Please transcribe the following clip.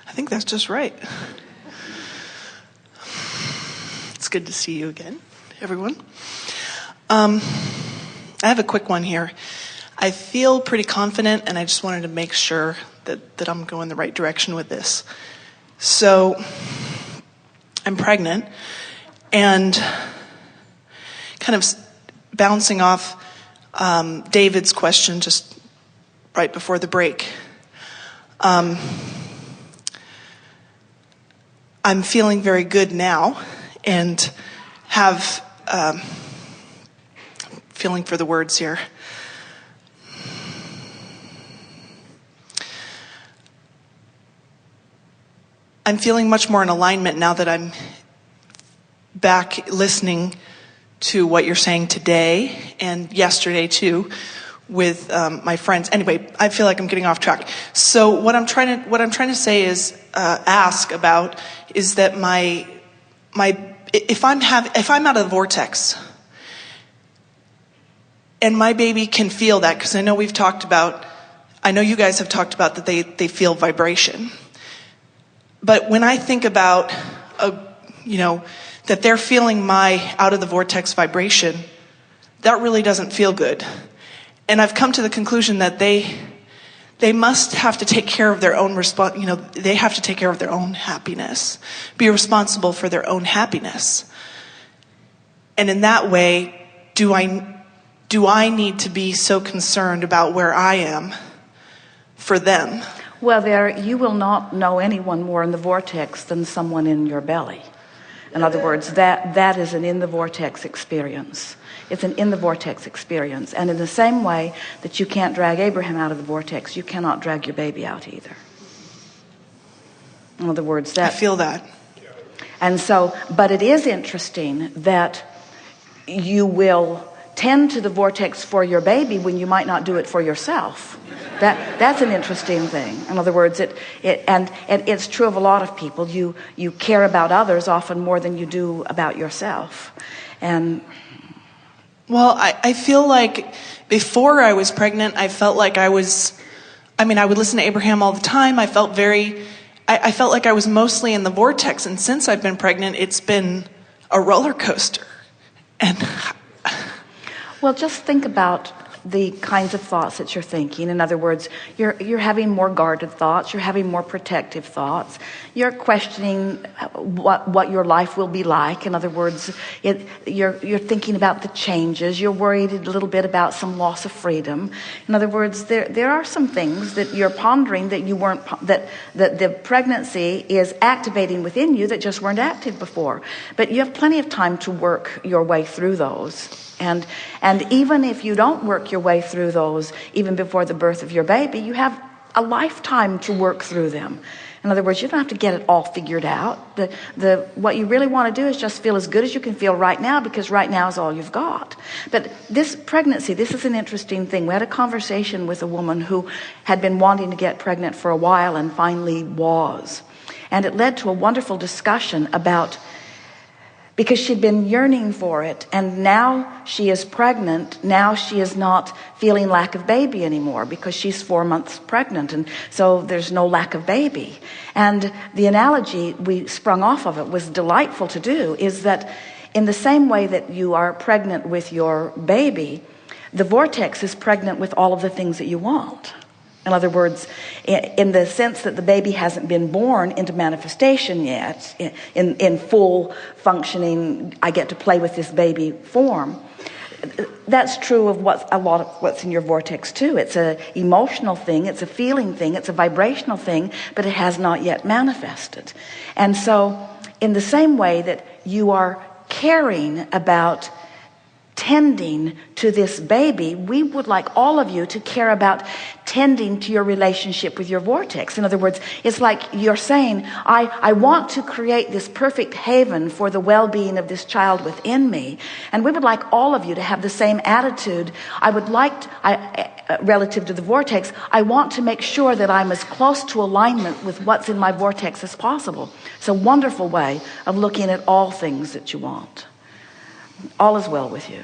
I think that's just right. It's good to see you again, everyone. I have a quick one here. I feel pretty confident, and I just wanted to make sure that I'm going the right direction with this. So, I'm pregnant, and kind of bouncing off David's question just right before the break. I'm feeling very good now, and have feeling for the words here. I'm feeling much more in alignment now that I'm back listening to what you're saying today and yesterday too with my friends. Anyway, I feel like I'm getting off track. So what I'm trying to say is ask about is that if I'm out of the vortex and my baby can feel that, because I know you guys have talked about that they feel vibration. But when I think about, that they're feeling my out of the vortex vibration, that really doesn't feel good. And I've come to the conclusion that they must have to take care of their own they have to take care of their own happiness, be responsible for their own happiness. And in that way, do I need to be so concerned about where I am for them? Well, you will not know anyone more in the vortex than someone in your belly. In other words, that is an in the vortex experience. It's an in the vortex experience. And in the same way that you can't drag Abraham out of the vortex, you cannot drag your baby out either. In other words, I feel that. And so, but it is interesting that you will tend to the vortex for your baby when you might not do it for yourself. That's an interesting thing. In other words, and it's true of a lot of people. You care about others often more than you do about yourself. And well, I feel like before I was pregnant, I felt like I would listen to Abraham all the time. I felt like I was mostly in the vortex. And since I've been pregnant, it's been a roller coaster. And well, just think about the kinds of thoughts that you're thinking. In other words, you're having more guarded thoughts, you're having more protective thoughts, you're questioning what your life will be like. In other words, you're thinking about the changes, you're worried a little bit about some loss of freedom. In other words, there are some things that you're pondering that you weren't, that the pregnancy is activating within you that just weren't active before. But you have plenty of time to work your way through those. And even if you don't work your way through those, even before the birth of your baby, you have a lifetime to work through them. In other words, you don't have to get it all figured out. What you really want to do is just feel as good as you can feel right now, because right now is all you've got. But this pregnancy, this is an interesting thing. We had a conversation with a woman who had been wanting to get pregnant for a while and finally was. And it led to a wonderful discussion about, because she'd been yearning for it, and now she is pregnant. Now she is not feeling lack of baby anymore because she's 4 months pregnant, and so there's no lack of baby. And the analogy we sprung off of it was delightful to do, is that in the same way that you are pregnant with your baby, the vortex is pregnant with all of the things that you want. In other words, in the sense that the baby hasn't been born into manifestation yet, in full functioning, I get to play with this baby form. That's true of a lot of what's in your vortex too. It's an emotional thing, it's a feeling thing, it's a vibrational thing, but it has not yet manifested. And so, in the same way that you are caring about tending to this baby, we would like all of you to care about tending to your relationship with your vortex. In other words, it's like you're saying, I want to create this perfect haven for the well-being of this child within me. And we would like all of you to have the same attitude. Relative to the vortex, I want to make sure that I'm as close to alignment with what's in my vortex as possible. It's a wonderful way of looking at all things that you want. All is well with you.